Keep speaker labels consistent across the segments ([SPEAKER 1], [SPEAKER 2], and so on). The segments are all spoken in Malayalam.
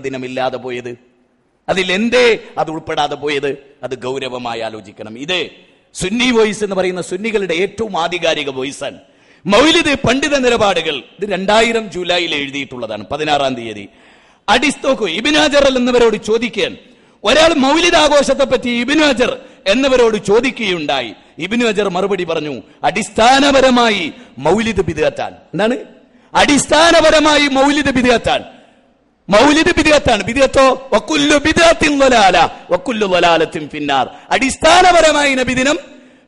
[SPEAKER 1] ദിനമില്ലാതെ പോയത്? അതിലെന്തേ അത് ഉൾപ്പെടാതെ പോയത്? അത് ഗൗരവമായി ആലോചിക്കണം. ഇത് സുന്നി വോയിസ് എന്ന് പറയുന്ന സുന്നികളുടെ ഏറ്റവും ആധികാരിക വോയിസാണ്. മൗലിദ് പണ്ഡിത നിലപാടുകൾ ഇത് 2000 ജൂലൈയിൽ എഴുതിയിട്ടുള്ളതാണ്, 16-ാം തീയതി. അടിസ്തോക്കു ഇബ്നു ഹജർ എന്നിവരോട് ചോദിക്കാൻ ഒരാൾ മൗലിദ് ആഘോഷത്തെ പറ്റി ഇബ്നു ഹജർ എന്നിവരോട് ചോദിക്കുകയുണ്ടായി. ഇബ്നു ഹജർ മറുപടി പറഞ്ഞു, അടിസ്ഥാനപരമായി മൗലിദ് ബിദ്അത്താണ്. എന്താണ്? അടിസ്ഥാനപരമായി മൗലിദ് ബിദ്അത്താണ്. മൗലിദ് ബിദ്അത്താണ്. ബിദ്അത്തോ വകുല്ലു ബിദ്അത്തിൻ ളലാല വകുല്ലു ളലാലത്തിൻ ഫിന്നാർ. അടിസ്ഥാനപരമായി നബിദിനം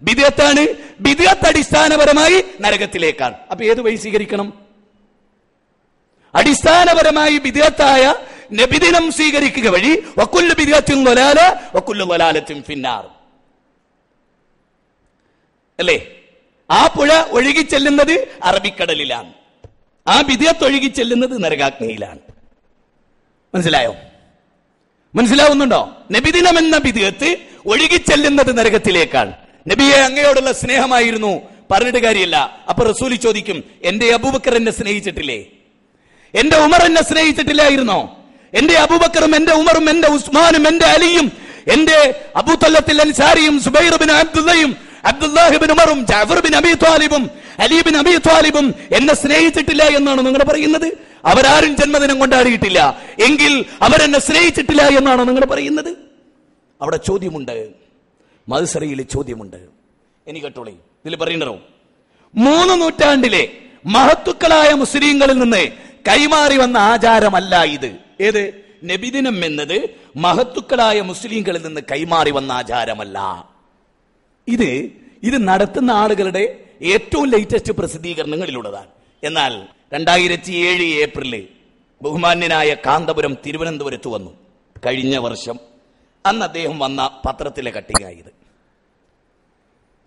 [SPEAKER 1] ബിദ്അത്താണ്. ബിദ്അത്ത് അടിസ്ഥാനപരമായി നരകത്തിലേക്കാണ്. അപ്പൊ ഏത് വഴി സ്വീകരിക്കണം? അടിസ്ഥാനപരമായി ബിദ്അത്തായ നബിദിനം സ്വീകരിക്കുക വഴി വകുല്ലു ബിദ്അത്തിൻ ളലാല വകുല്ലു ളലാലത്തിൻ ഫിന്നാർ അല്ലേ? ആ പുഴ ഒഴുകി ചെല്ലുന്നത് അറബിക്കടലിലാണ്, ആ ബിദ്അത്ത് ഒഴുകി ചെല്ലുന്നത് നരകാഗ്നിയിലാണ്. മനസ്സിലായോ? മനസ്സിലാവുന്നുണ്ടോ? നബിദിനം എന്ന ബിദ്അത്ത് ഒഴുകിച്ചെല്ലുന്നത് നരകത്തിലേക്കാണ്. നബിയെ അങ്ങയോടുള്ള സ്നേഹമായിരുന്നു, പറഞ്ഞിട്ട് കാര്യമില്ല. അപ്പൊ റസൂല് ചോദിക്കും, എന്റെ അബൂബക്കർ എന്നെ സ്നേഹിച്ചിട്ടില്ലേ? എന്റെ ഉമർ എന്നെ സ്നേഹിച്ചിട്ടില്ലായിരുന്നോ? എന്റെ അബൂബക്കറും എന്റെ ഉമറും എന്റെ ഉസ്മാനും എന്റെ അലിയും എന്റെ അബൂ തല്ലത്തിൽ അൻസാരിയും സുബൈർ ബിൻ അബ്ദുള്ളയും അബ്ദുല്ലാഹി ബിൻ ഉമറും ജഅഫർ ബിൻ അബീ ത്വാലിബും അലി ബിൻ അബീ ത്വാലിബും എന്നെ സ്നേഹിച്ചിട്ടില്ല എന്നാണ് നിങ്ങൾ പറയുന്നത്? അവരാരും ജന്മദിനം കൊണ്ടാടിയിട്ടില്ല എങ്കിൽ അവരെന്നെ സ്നേഹിച്ചിട്ടില്ല എന്നാണ് നിങ്ങൾ പറയുന്നത്? അവിടെ ചോദ്യമുണ്ട്, മദ്സറയിൽ ചോദ്യമുണ്ട്. ഇനി കേട്ടോളേ, ഇതിൽ പറയണ്ടോ, 3 നൂറ്റാണ്ടിലെ മഹത്തുക്കളായ മുസ്ലിങ്ങളിൽ നിന്ന് കൈമാറി വന്ന ആചാരമല്ല ഇത്. ഏത്? നബിദിനം എന്നത് മഹത്തുക്കളായ മുസ്ലിങ്ങളിൽ നിന്ന് കൈമാറി വന്ന ആചാരമല്ല. ഇത് നടത്തുന്ന ആളുകളുടെ ഏറ്റവും ലേറ്റസ്റ്റ് പ്രസിദ്ധീകരണങ്ങളിലുള്ളതാണ്. എന്നാൽ 2007 ഏപ്രിലിൽ ബഹുമാന്യനായ കാന്തപുരം തിരുവനന്തപുരത്ത് വന്നു. കഴിഞ്ഞ വർഷം അന്ന് അദ്ദേഹം വന്ന പത്രത്തിലെ കട്ടിങ്ങായത്.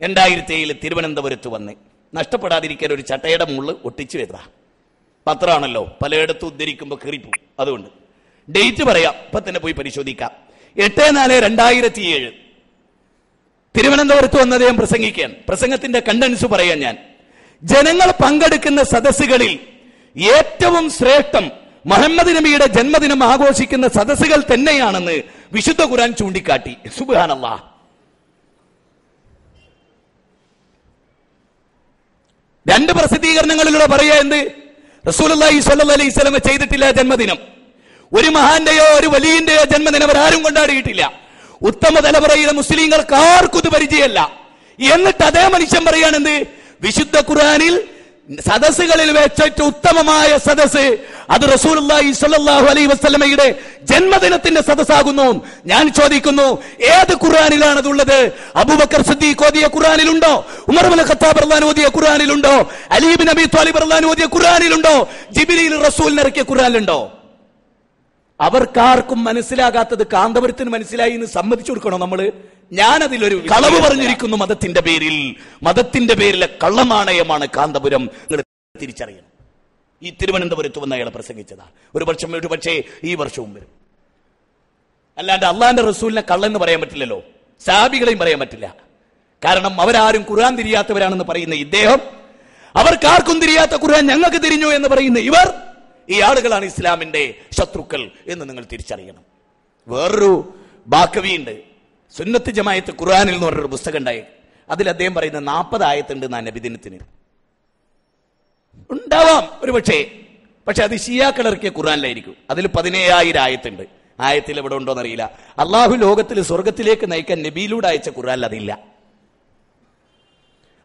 [SPEAKER 1] 2007 തിരുവനന്തപുരത്ത് വന്ന് നഷ്ടപ്പെടാതിരിക്കാൻ ഒരു ചട്ടയുടെ മുകളിൽ ഒട്ടിച്ചു വരുന്ന പത്രമാണല്ലോ, പലയിടത്തും ഉദ്ധരിക്കുമ്പോൾ കീറിപ്പോ. അതുകൊണ്ട് ഡേറ്റ് പറയാം, ഇപ്പൊ തന്നെ പോയി പരിശോധിക്കാം. 8/4/2007 തിരുവനന്തപുരത്ത് വന്ന് അദ്ദേഹം പ്രസംഗിക്കാൻ. പ്രസംഗത്തിന്റെ കണ്ടൻസ് പറയാൻ ഞാൻ, ജനങ്ങൾ പങ്കെടുക്കുന്ന സദസ്സുകളിൽ ഏറ്റവും ശ്രേഷ്ഠം മുഹമ്മദ് നബിയുടെ ജന്മദിനം ആഘോഷിക്കുന്ന സദസ്സുകൾ തന്നെയാണെന്ന് വിശുദ്ധ ഖുർആൻ ചൂണ്ടിക്കാട്ടി. സുബ്ഹാനല്ലാഹ്. രണ്ട് പ്രസിദ്ധീകരണങ്ങളിലൂടെ പറയാ എന്ത്? റസൂലുള്ളാഹി സ്വല്ലല്ലാഹി അലൈഹി വസല്ലം ചെയ്തിട്ടില്ല ജന്മദിനം. ഒരു മഹാന്റെയോ ഒരു വലിയന്റെയോ ജന്മദിനം അവരാരും കൊണ്ടാടിയിട്ടില്ല. ഉത്തമ തലമുറയിലെ മുസ്ലിങ്ങൾക്ക് ആർക്കും ഇത് പരിചയമല്ല. എന്നിട്ട് അതേ മനുഷ്യൻ പറയാണെന്ത്? വിശുദ്ധ ഖുർആനിൽ സദസ്സുകളിൽ വെച്ചിട്ട് ഉത്തമമായ സദസ്സ് അത് റസൂലുള്ളാഹി സ്വല്ലല്ലാഹു അലൈഹി വസല്ലമയുടെ ജന്മദിനത്തിന്റെ സദസ്സാകുന്നു. ഞാൻ ചോദിക്കുന്നു, ഏത് ഖുർആനിലാണ് അതുള്ളത്? അബൂബക്കർ സിദ്ദീഖ് ഓതിയ ഖുർആനിലുണ്ടോ? ഉമർ ഇബ്നു ഖത്താബ് റളിയല്ലാഹു ഓതിയ ഖുർആനിലുണ്ടോ? അലി ഇബ്നു അബീ ത്വാലിബ് റളിയല്ലാഹു ഓതിയ ഖുർആനിലുണ്ടോ? ജിബ്രീൽ റസൂലിനെ ഇറക്കിയ ഖുർആനിലുണ്ടോ? അവർക്കാർക്കും മനസ്സിലാകാത്തത് കാന്തപുരത്തിന് മനസ്സിലായി എന്ന് സമ്മതിച്ചു കൊടുക്കണോ നമ്മള്? ഞാനതിലൊരു കളവ് പറഞ്ഞിരിക്കുന്നു മതത്തിന്റെ പേരിലെ കള്ളനാണയമാണ് കാന്തപുരം. നിങ്ങൾ തിരിച്ചറിയണം. ഈ തിരുവനന്തപുരത്ത് വന്ന് അയാൾ പ്രസംഗിച്ചതാണ്. ഒരു പക്ഷേ ഈ വർഷവും വരും. അല്ലാണ്ട് അള്ളാന്റെ റസൂലിനെ കള്ളെന്ന് പറയാൻ പറ്റില്ലല്ലോ, സഹാബികളെയും പറയാൻ പറ്റില്ല. കാരണം അവരാരും ഖുർആൻ തിരിയാത്തവരാണെന്ന് പറയുന്ന ഇദ്ദേഹം, അവർക്കാർക്കും തിരിയാത്ത ഖുർആൻ ഞങ്ങൾക്ക് തിരിഞ്ഞു എന്ന് പറയുന്ന ഇവർ, ഈ ആളുകളാണ് ഇസ്ലാമിന്റെ ശത്രുക്കൾ എന്ന് നിങ്ങൾ തിരിച്ചറിയണം. വേറൊരു ബാക്കവിയുണ്ട്, സുന്നത്ത് ജമാഅത്ത് ഖുർആനിൽ എന്ന് പറഞ്ഞൊരു പുസ്തകം ഉണ്ടായി. അതിൽ അദ്ദേഹം പറയുന്ന 40 ആയത്തുണ്ട് നബിദിനത്തിന്. ഉണ്ടാവാം ഒരു പക്ഷെ അത് ഷിയാക്കൾ ഇറക്കിയ ഖുർആനിലായിരിക്കും. അതിൽ 17,000 ആയത്തുണ്ട്. ആയത്തിൽ എവിടെ ഉണ്ടോന്ന് അറിയില്ല. അള്ളാഹു ലോകത്തിൽ സ്വർഗത്തിലേക്ക് നയിക്കാൻ നബിയിലൂടെ അയച്ച ഖുർആനിൽ അതില്ല.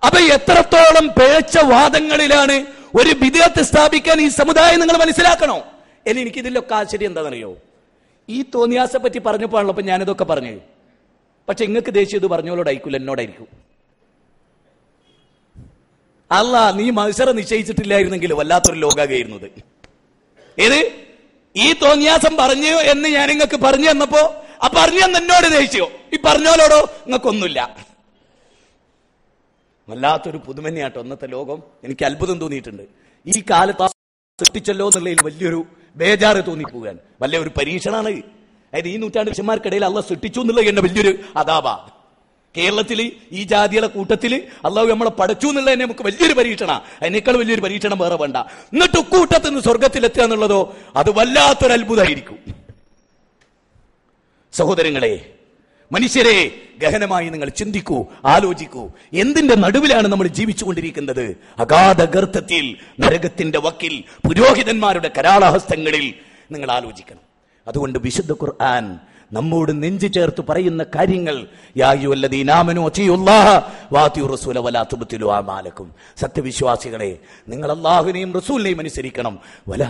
[SPEAKER 1] അപ്പൊ എത്രത്തോളം പിഴച്ച വാദങ്ങളിലാണ് ഒരു ബിദ്അത്ത് സ്ഥാപിക്കാൻ ഈ സമുദായം നിങ്ങൾ മനസ്സിലാക്കണോ? ഇനി എനിക്കിതിലൊക്കെ ആശ്ചര്യം എന്താണെന്നറിയോ? ഈ തോന്നിയാസെ പറ്റി പറഞ്ഞപ്പോഴാണല്ലോ അപ്പൊ ഞാനിതൊക്കെ പറഞ്ഞു. പക്ഷെ നിങ്ങൾക്ക് ദേഷ്യം ഇത് പറഞ്ഞോളോടായിരിക്കില്ല, എന്നോടായിരിക്കും. അല്ല, നീ മത്സര നിശ്ചയിച്ചിട്ടില്ലായിരുന്നെങ്കിൽ വല്ലാത്തൊരു ലോകാകയായിരുന്നത്. ഏത് ഈ തോന്നിയാസം പറഞ്ഞു എന്ന് ഞാൻ നിങ്ങൾക്ക് പറഞ്ഞു തന്നപ്പോ ആ പറഞ്ഞു തന്ന എന്നോട് ദേഷ്യോ? ഈ പറഞ്ഞോലോടോ നിങ്ങൾക്കൊന്നുമില്ല. വല്ലാത്തൊരു പുതുമന്നെയാട്ടോ ഇന്നത്തെ ലോകം. എനിക്ക് അത്ഭുതം തോന്നിയിട്ടുണ്ട്. ഈ കാലത്ത് സൃഷ്ടിച്ചല്ലോ എന്നുള്ളതിൽ വലിയൊരു ബേജാറ് തോന്നിപ്പോകാൻ വലിയൊരു പരീക്ഷണമാണ്. അതായത് ഈ നൂറ്റാണ്ട് പുരുഷന്മാർക്കിടയിൽ അള്ളാഹ് സൃഷ്ടിച്ചു എന്നുള്ളത് എന്നെ വലിയൊരു അതാപാ. കേരളത്തിൽ ഈ ജാതിയുടെ കൂട്ടത്തിൽ അള്ളാഹു നമ്മളെ പടച്ചു എന്നുള്ളത് തന്നെ നമുക്ക് വലിയൊരു പരീക്ഷണ. അതിനേക്കാൾ വലിയൊരു പരീക്ഷണം വേറെ വേണ്ട. എന്നിട്ട് കൂട്ടത്തിൽ നിന്ന് സ്വർഗത്തിലെത്തുക എന്നുള്ളതോ അത് വല്ലാത്തൊരു അത്ഭുതമായിരിക്കും. സഹോദരങ്ങളെ, മനുഷ്യരെ, ഗഹനമായി നിങ്ങൾ ചിന്തിക്കൂ, ആലോചിക്കൂ. എന്തിന്റെ നടുവിലാണ് നമ്മൾ ജീവിച്ചുകൊണ്ടിരിക്കുന്നത്? അഗാധ ഗർത്തത്തിൽ, നരകത്തിന്റെ വക്കിൽ, പുരോഹിതന്മാരുടെ കരാളഹസ്തങ്ങളിൽ. നിങ്ങൾ ആലോചിക്കണം. അതുകൊണ്ട് വിശുദ്ധ ഖുർആൻ നമ്മോട് നെഞ്ചു ചേർത്ത് പറയുന്ന കാര്യങ്ങൾ, യാ അയ്യുഹല്ലദീന ആമനൂ അത്തിയുല്ലാഹ വഅതിഉർ റസൂല വലാ തുബ്തിലൂ അഅമാലക്കും. സത്യവിശ്വാസികളെ, നിങ്ങൾ അല്ലാഹുവിനെയും റസൂലിനെയും അനുസരിക്കണം. വലാ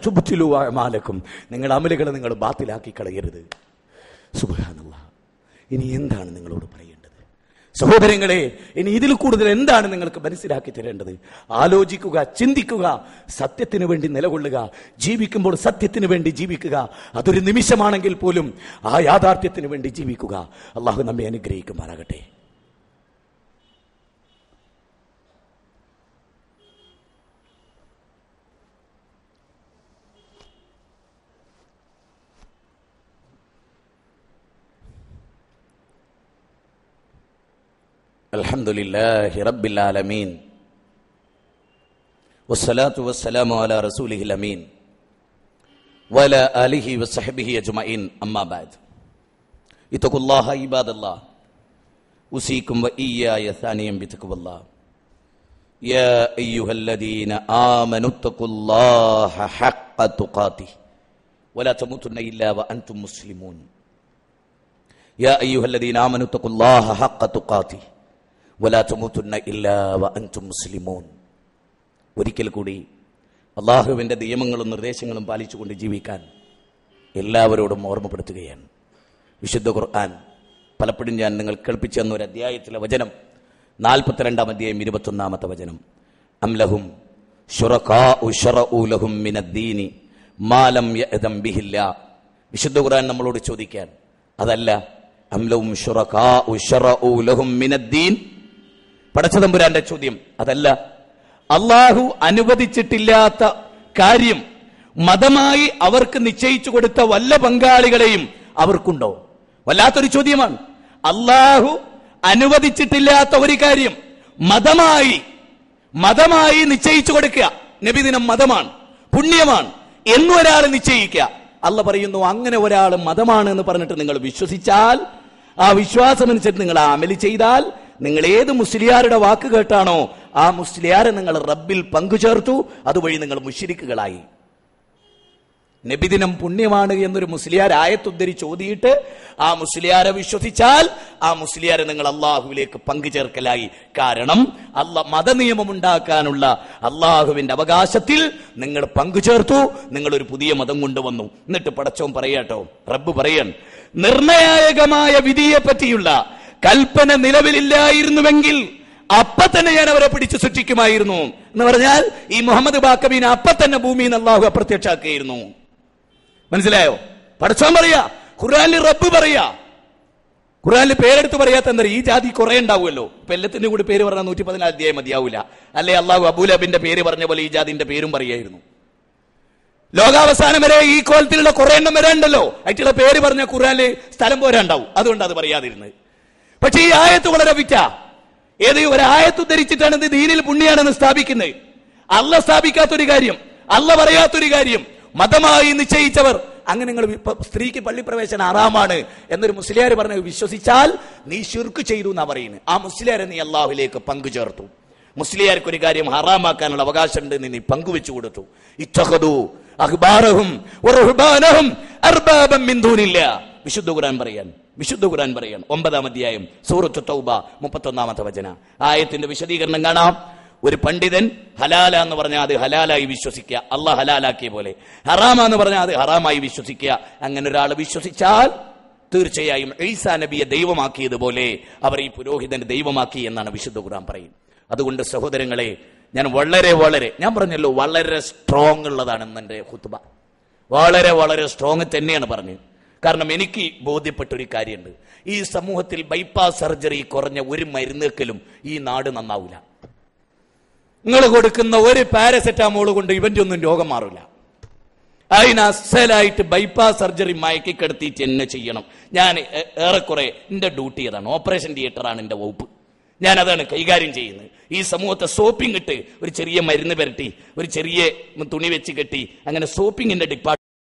[SPEAKER 1] തുബ്തിലൂ അഅമാലക്കും. നിങ്ങൾ അമലുകളെ നിങ്ങൾ ബാത്തിലാക്കി കളയരുത്. സുബ്ഹാനല്ലാഹ്. ഇനി എന്താണ് നിങ്ങളോട് പറയേണ്ടത്? സഹോദരങ്ങളെ, ഇനി ഇതിൽ കൂടുതൽ എന്താണ് നിങ്ങൾക്ക് മനസ്സിലാക്കി തരേണ്ടത്? ആലോചിക്കുക, ചിന്തിക്കുക, സത്യത്തിന് വേണ്ടി നിലകൊള്ളുക, ജീവിക്കുമ്പോൾ സത്യത്തിന് വേണ്ടി ജീവിക്കുക. അതൊരു നിമിഷമാണെങ്കിൽ പോലും ആ യാഥാർത്ഥ്യത്തിന് വേണ്ടി ജീവിക്കുക. അള്ളാഹു നമ്മെ അനുഗ്രഹിക്കുമാറാകട്ടെ. അൽഹംദുലില്ലാഹി റബ്ബിൽ ആലമീൻ വസ്സലാത്തു വസ്സലാമു അലാ റസൂലിഹിൽ അമീൻ വഅലാ ആലിഹി വസ്സഹ്ബിഹി അജ്മഈൻ. അമ്മാ ബഅദ്. ഇത്തഖുല്ലാഹ ഇബാദല്ലാഹ്. ഉസീകും വഇയ്യായ സാനിയം ബിതഖ്വല്ലാഹ്. യാ അയ്യുഹല്ലദീന ആമനു തഖുല്ലാഹ ഹഖ്ഖ തുഖാതിഹി വലാ തമൂതുന്ന ഇല്ലാ വഅൻതും മുസ്ലിമൂൻ. യാ അയ്യുഹല്ലദീന ആമനു തഖുല്ലാഹ ഹഖ്ഖ തുഖാതിഹി വലാ തമൂതുന്ന ഇല്ലാ വഅൻതും മുസ്ലിമൂൻ. ഒരിക്കൽ കൂടി അള്ളാഹുവിൻ്റെ നിയമങ്ങളും നിർദ്ദേശങ്ങളും പാലിച്ചുകൊണ്ട് ജീവിക്കാൻ എല്ലാവരോടും ഓർമ്മപ്പെടുത്തുകയാണ്. വിശുദ്ധ ഖുർആൻ പലപ്പോഴും ഞാൻ നിങ്ങൾ കേൾപ്പിച്ചു തന്ന ഒരു അധ്യായത്തിലെ വചനം, 42-ാം അധ്യായം 21-ാമത്തെ വചനം. അംലഹും ശുറകാഉ ശറഉ ലഹും മിനദ്ദീനി മാ ലം യഅദം ബിഹില്ലാ. വിശുദ്ധ ഖുർആൻ നമ്മളോട് ചോദിക്കാൻ, അതല്ല അംലഹും ശുറകാഉ ശറഉ ലഹും മിനദ്ദീൻ. പടച്ചതമ്പുരാന്റെ ചോദ്യം അതല്ല. അള്ളാഹു അനുവദിച്ചിട്ടില്ലാത്ത കാര്യം മതമായി അവർക്ക് നിശ്ചയിച്ചു കൊടുത്ത വല്ല പങ്കാളികളെയും അവർക്കുണ്ടോ? വല്ലാത്തൊരു ചോദ്യമാണ്. അള്ളാഹു അനുവദിച്ചിട്ടില്ലാത്ത ഒരു കാര്യം മതമായി നിശ്ചയിച്ചു കൊടുക്കുക. നബിദിനം മതമാണ്, പുണ്യമാണ് എന്നൊരാൾ നിശ്ചയിക്കുക. അള്ളാഹ് പറയുന്നു, അങ്ങനെ ഒരാൾ മതമാണ് എന്ന് പറഞ്ഞിട്ട് നിങ്ങൾ വിശ്വസിച്ചാൽ, ആ വിശ്വാസമനുസരിച്ച് നിങ്ങൾ അമല് ചെയ്താൽ, നിങ്ങൾ ഏത് മുസ്ലിയാരുടെ വാക്ക് കേട്ടാണോ ആ മുസ്ലിയാരെ നിങ്ങൾ റബ്ബിൽ പങ്കുചേർത്തു. അതുവഴി നിങ്ങൾ മുശ്രിക്കുകളായി. നബിദിനം പുണ്യമാണ് എന്നൊരു മുസ്ലിയാർ ആയത്തുദ്ധരിച്ച് ഓതിയിട്ട് ആ മുസ്ലിയാരെ വിശ്വസിച്ചാൽ ആ മുസ്ലിയാരെ നിങ്ങൾ അള്ളാഹുവിലേക്ക് പങ്കുചേർക്കലായി. കാരണം മതനിയമം ഉണ്ടാക്കാനുള്ള അള്ളാഹുവിന്റെ അവകാശത്തിൽ നിങ്ങൾ പങ്കുചേർത്തു. നിങ്ങളൊരു പുതിയ മതം കൊണ്ടുവന്നു. എന്നിട്ട് പടച്ചോൻ പറയാട്ടോ, റബ്ബ് പറയാൻ, നിർണായകമായ വിധിയെ പറ്റിയുള്ള കൽപ്പന നിലവിലില്ലായിരുന്നുവെങ്കിൽ അപ്പ തന്നെ ഞാൻ അവരെ പിടിച്ചു സൃഷ്ടിക്കുമായിരുന്നു എന്ന് പറഞ്ഞാൽ ഈ മുഹമ്മദ് ബാക്കബീനെ അപ്പ തന്നെ ഭൂമിയിൽ നിന്ന് അള്ളാഹു അപ്രത്യക്ഷാക്കിയിരുന്നു. മനസ്സിലായോ? പടച്ചോൻ പറയാ, ഖുർആനിൽ റബ്ബ് പറയാ. ഖുർആനിൽ പേരെടുത്ത് പറയാത്ത എന്താ, ഈ ജാതി കുറെ ഉണ്ടാവുമല്ലോ. ഇപ്പൊ എല്ലാത്തിന്റെ കൂടി പേര് പറഞ്ഞാൽ 114 അധ്യായം മതിയാവൂല. അല്ലെ അള്ളാഹു അബൂലബിന്റെ പേര് പറഞ്ഞ പോലെ ഈ ജാതിന്റെ പേരും പറയായിരുന്നു. ലോകാവസാനം വരെ ഈ കോലത്തിലുള്ള കുറെ എണ്ണം വരാണ്ടല്ലോ. ആയിട്ടുള്ള പേര് പറഞ്ഞ ഖുർആനിൽ സ്ഥലം പോരാണ്ടാവും. അതുകൊണ്ട് അത് പറയാതിരുന്നത്. പക്ഷെ ഈ ആയത്ത് വളരെ വിറ്റ. ഏത് ഒരായത്ത് ധരിച്ചിട്ടാണ് ഇത് ദീനിൽ പുണ്യാണെന്ന് സ്ഥാപിക്കുന്നത്. അല്ല സ്ഥാപിക്കാത്തൊരു കാര്യം, അല്ല പറയാത്തൊരു കാര്യം മതമായി നിശ്ചയിച്ചവർ. അങ്ങനെ നിങ്ങൾ സ്ത്രീക്ക് പള്ളിപ്രവേശനം ഹറാമാണ് എന്നൊരു മുസ്ലിയാർ പറഞ്ഞ് വിശ്വസിച്ചാൽ നീ ശിർക്ക് ചെയ്തു എന്നാ പറയുന്നത്. ആ മുസ്ലിയാരെ നീ അള്ളാഹുവിലേക്ക് പങ്കുചേർത്തു. മുസ്ലിയാർക്ക് ഒരു കാര്യം ഹറാമാക്കാനുള്ള അവകാശമുണ്ട്, നീ പങ്കുവെച്ചു കൊടുത്തു. ഇത്തഖദു അഹ്ബാറഹും വറുഹ്ബാനഹും അർബാബൻ മിൻ ദൂനില്ലാ. വിശുദ്ധ ഖുർആൻ പറയാൻ 9-ാം അധ്യായം സൂറത്ത് തൗബ 31-ാമത്തെ വചന. ആയത്തിന്റെ വിശദീകരണം കാണാം. ഒരു പണ്ഡിതൻ ഹലാല എന്ന് പറഞ്ഞാൽ അത് ഹലാലായി വിശ്വസിക്കുക, അള്ളാഹ് ഹലാലാക്കിയ പോലെ. ഹറാമെന്ന് പറഞ്ഞാൽ അത് ഹറാമായി വിശ്വസിക്കുക. അങ്ങനെ ഒരാൾ വിശ്വസിച്ചാൽ തീർച്ചയായും ഈസാ നബിയെ ദൈവമാക്കിയതുപോലെ അവർ ഈ പുരോഹിതനെ ദൈവമാക്കി എന്നാണ് വിശുദ്ധ ഖുർആൻ പറയും. അതുകൊണ്ട് സഹോദരങ്ങളെ, ഞാൻ ഞാൻ പറഞ്ഞല്ലോ വളരെ സ്ട്രോങ് ഉള്ളതാണെന്ന് എൻ്റെ ഖുത്ബ. വളരെ സ്ട്രോങ് തന്നെയാണ് പറഞ്ഞത്. കാരണം എനിക്ക് ബോധ്യപ്പെട്ടൊരു കാര്യമുണ്ട്. ഈ സമൂഹത്തിൽ ബൈപ്പാസ് സർജറി കുറഞ്ഞ ഒരു മരുന്നേക്കലും ഈ നാട് നന്നാവില്ല. നിങ്ങൾ കൊടുക്കുന്ന ഒരു പാരസെറ്റാമോൾ കൊണ്ട് ഇവന്റെ ഒന്നും രോഗം മാറില്ല. അതിന് അസലായിട്ട് ബൈപ്പാസ് സർജറി മയക്കിക്കെടുത്തിട്ട് എന്നെ ചെയ്യണം. ഞാൻ ഏറെക്കുറെ എന്റെ ഡ്യൂട്ടി അതാണ്. ഓപ്പറേഷൻ തിയേറ്ററാണ് എന്റെ വകുപ്പ്. ഞാൻ അതാണ് കൈകാര്യം ചെയ്യുന്നത്. ഈ സമൂഹത്തെ സോപ്പിംഗ് ഇട്ട് ഒരു ചെറിയ മരുന്ന് പുരട്ടി ഒരു ചെറിയ തുണി വെച്ച് കെട്ടി അങ്ങനെ സോപ്പിങ്ങിന്റെ ഡിപ്പാർട്ട്മെന്റ്